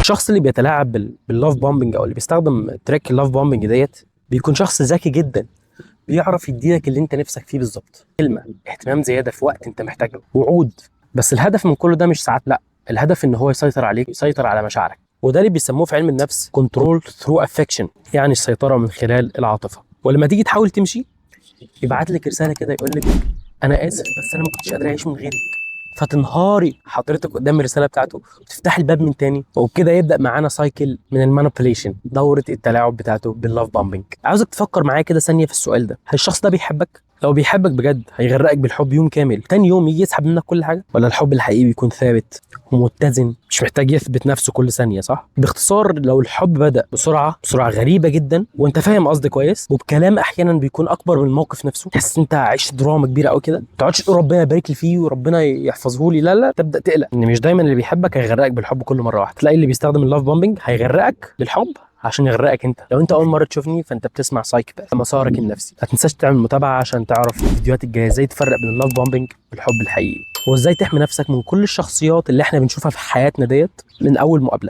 الشخص اللي بيتلاعب باللاف بومبنج او اللي بيستخدم تريك اللاف بومبنج ديت بيكون شخص ذكي جدا، بيعرف يديلك اللي انت نفسك فيه بالظبط. كلمه، اهتمام زياده في وقت انت محتاجه، وعود. بس الهدف من كل ده مش ساعات، لا، الهدف ان هو يسيطر عليك، يسيطر على مشاعرك. وده اللي بيسموه في علم النفس كنترول ثرو افكشن، يعني السيطره من خلال العاطفه. ولما تيجي تحاول تمشي يبعت لك رساله كده يقول لك انا اسف بس انا ما كنتش قادر اعيش من غيرك، فتنهاري حضرتك قدام الرساله بتاعته وتفتح الباب من تاني. وبكده يبدا معانا سايكل من المانيبيوليشن، دوره التلاعب بتاعته باللاف بامبنج. عاوزك تفكر معايا كده ثانيه في السؤال ده: هل الشخص ده بيحبك؟ لو بيحبك بجد هيغرقك بالحب يوم كامل، تاني يوم يجي يسحب منك كل حاجه؟ ولا الحب الحقيقي بيكون ثابت ومتزن، مش محتاج يثبت نفسه كل ثانيه؟ صح؟ باختصار، لو الحب بدا بسرعه غريبه جدا، وانت فاهم قصدي كويس، وبكلام احيانا بيكون اكبر من الموقف نفسه، تحس انت عشت دراما كبيره قوي كده، ما تقعدش تقول ربنا يبارك لي فيه وربنا يحفظه لي، لا لا، تبدا تقلق ان مش دايما اللي بيحبك هيغرقك بالحب كل مره واحده. تلاقي اللي بيستخدم اللاف بومبنج هيغرقك بالحب عشان يغرقك انت. لو انت اول مره تشوفني فانت بتسمع سايك باث، مسارك النفسي. ما تنساش تعمل متابعه عشان تعرف الفيديوهات الجايه ازاي تفرق بين اللاف بومبنج والحب الحقيقي، وازاي تحمي نفسك من كل الشخصيات اللي احنا بنشوفها في حياتنا ديت من اول مقابله.